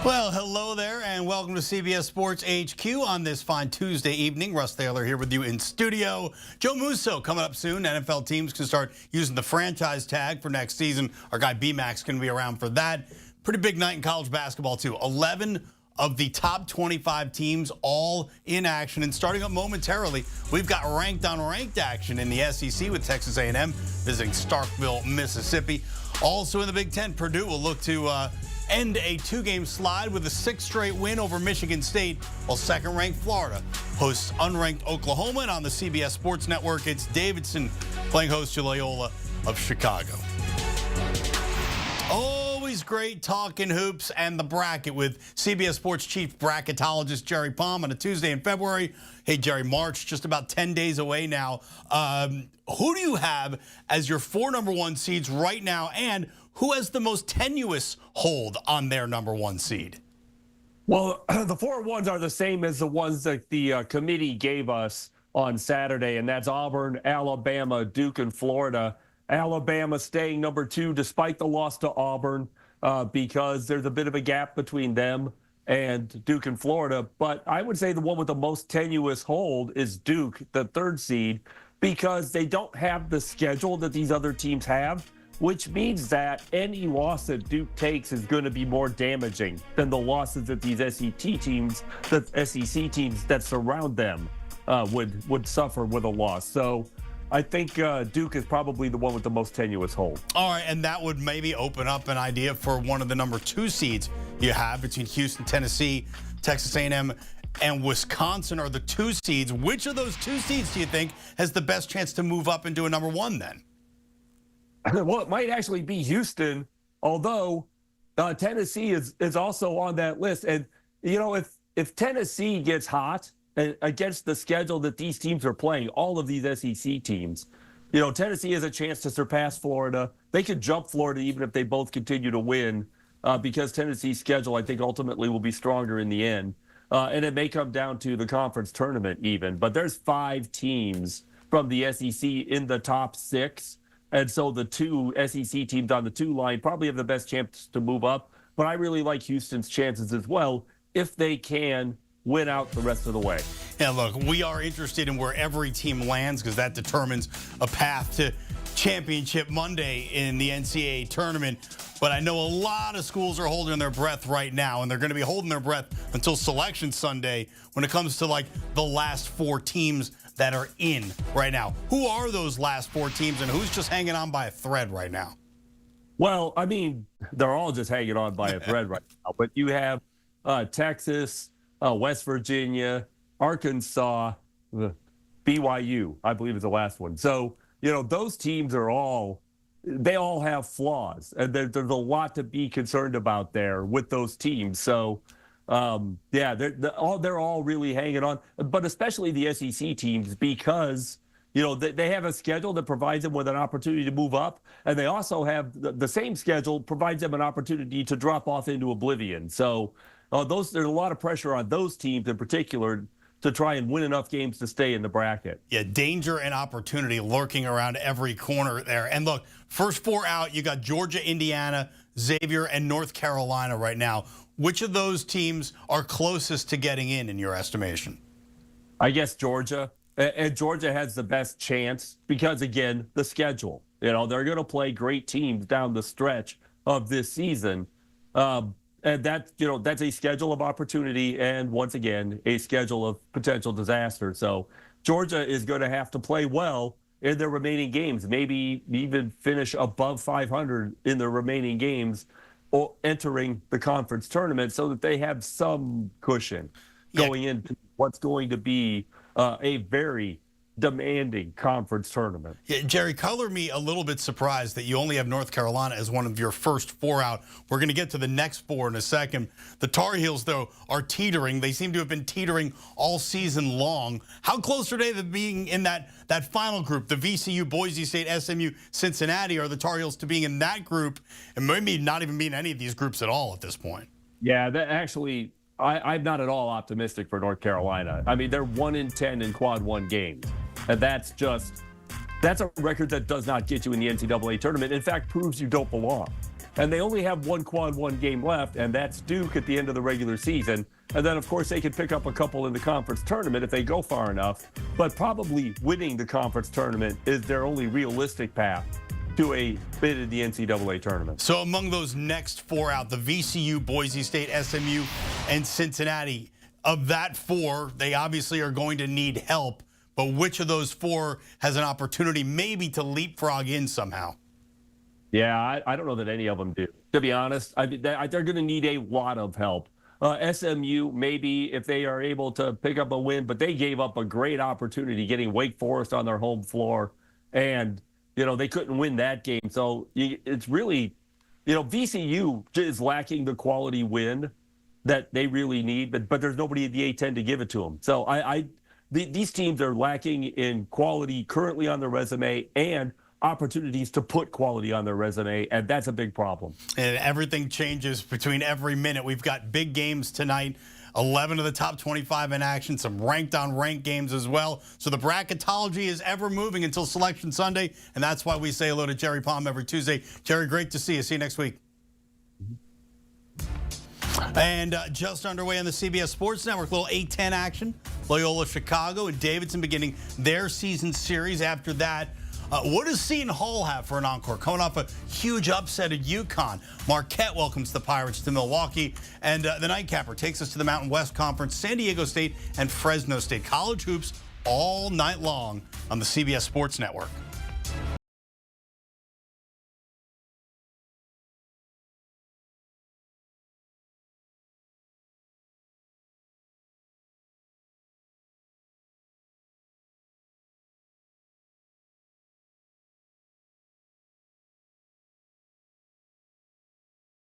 Well, hello there, and welcome to CBS Sports HQ on this fine Tuesday evening. Russ Taylor here with you in studio. Joe Musso coming up soon. NFL teams can start using the franchise tag for next season. Our guy B-Mac's going to be around for that. Pretty big night in college basketball, too. 11 of the top 25 teams all in action. And starting up momentarily, we've got ranked on ranked action in the SEC with Texas A&M visiting Starkville, Mississippi. Also in the Big Ten, Purdue will look to end a two-game slide with a 6th straight win over Michigan State, while second-ranked Florida hosts unranked Oklahoma. And on the CBS Sports Network, it's Davidson playing host to Loyola of Chicago. Always great talking hoops and the bracket with CBS Sports chief bracketologist Jerry Palm on a Tuesday in February. Hey, Jerry, March just about 10 days away now. Who do you have as your 4 number 1 seeds right now, and who has the most tenuous hold on their number 1 seed? Well, the 4 ones are the same as the ones that the committee gave us on Saturday, and that's Auburn, Alabama, Duke, and Florida. Alabama staying number 2 despite the loss to Auburn because there's a bit of a gap between them and Duke and Florida. But I would say the one with the most tenuous hold is Duke, the 3rd seed, because they don't have the schedule that these other teams have, which means that any loss that Duke takes is going to be more damaging than the losses that these SEC teams that surround them would suffer with a loss. So I think Duke is probably the one with the most tenuous hold. All right, and that would maybe open up an idea for one of the number 2 seeds you have between Houston, Tennessee, Texas A&M, and Wisconsin are the 2 seeds. Which of those 2 seeds do you think has the best chance to move up into a number 1 then? Well, it might actually be Houston, although Tennessee is also on that list. And, you know, if Tennessee gets hot against the schedule that these teams are playing, all of these SEC teams, you know, Tennessee has a chance to surpass Florida. They could jump Florida even if they both continue to win because Tennessee's schedule, I think, ultimately will be stronger in the end. And it may come down to the conference tournament even. But there's 5 teams from the SEC in the top 6. And so the 2 SEC teams on the 2 line probably have the best chance to move up. But I really like Houston's chances as well if they can win out the rest of the way. Yeah, look, we are interested in where every team lands because that determines a path to Championship Monday in the NCAA Tournament. But I know a lot of schools are holding their breath right now, and they're going to be holding their breath until Selection Sunday when it comes to, like, the last 4 teams that are in right now. Who are those last 4 teams, and who's just hanging on by a thread right now? Well, I mean, they're all just hanging on by a thread right now. But you have Texas, West Virginia, Arkansas, BYU, I believe is the last one. So, you know, those teams are all have flaws. And there's a lot to be concerned about there with those teams. So, yeah, they're all really hanging on, but especially the SEC teams because, you know, they have a schedule that provides them with an opportunity to move up, and they also have the same schedule provides them an opportunity to drop off into oblivion. So there's a lot of pressure on those teams in particular to try and win enough games to stay in the bracket. Yeah, danger and opportunity lurking around every corner there. And look, first 4 out, you got Georgia, Indiana, Xavier, and North Carolina right now. Which of those teams are closest to getting in your estimation? I guess Georgia. And Georgia has the best chance because, again, the schedule. You know, they're going to play great teams down the stretch of this season. And that, you know, that's a schedule of opportunity and, once again, a schedule of potential disaster. So Georgia is going to have to play well in their remaining games, maybe even finish above 500 in their remaining games or entering the conference tournament so that they have some cushion going into what's going to be a very demanding conference tournament. Yeah, Jerry, color me a little bit surprised that you only have North Carolina as one of your first 4 out. We're going to get to the next 4 in a second. The Tar Heels, though, are teetering. They seem to have been teetering all season long. How close are they to being in that final group, the VCU, Boise State, SMU, Cincinnati? Are the Tar Heels to being in that group and maybe not even being in any of these groups at all at this point? Yeah, that actually, I'm not at all optimistic for North Carolina. I mean, they're 1-10 in quad 1 games. And that's a record that does not get you in the NCAA tournament. In fact, proves you don't belong. And they only have one quad one game left, and that's Duke at the end of the regular season. And then, of course, they can pick up a couple in the conference tournament if they go far enough. But probably winning the conference tournament is their only realistic path to a bid in the NCAA tournament. So among those next four out, the VCU, Boise State, SMU, and Cincinnati, of that four, they obviously are going to need help. But which of those four has an opportunity maybe to leapfrog in somehow? Yeah, I don't know that any of them do. To be honest, they're going to need a lot of help. SMU, maybe if they are able to pick up a win, but they gave up a great opportunity getting Wake Forest on their home floor. And, they couldn't win that game. So it's really, VCU is lacking the quality win that they really need, but there's nobody at the A-10 to give it to them. So these teams are lacking in quality currently on their resume and opportunities to put quality on their resume, and that's a big problem. And everything changes between every minute. We've got big games tonight, 11 of the top 25 in action, some ranked-on-ranked games as well. So the bracketology is ever moving until Selection Sunday, and that's why we say hello to Jerry Palm every Tuesday. Jerry, great to see you. See you next week. And just underway on the CBS Sports Network, little A-10 action. Loyola Chicago and Davidson beginning their season series. After that, what does Seton Hall have for an encore? Coming off a huge upset at UConn. Marquette welcomes the Pirates to Milwaukee. And the nightcapper takes us to the Mountain West Conference, San Diego State and Fresno State. College hoops all night long on the CBS Sports Network.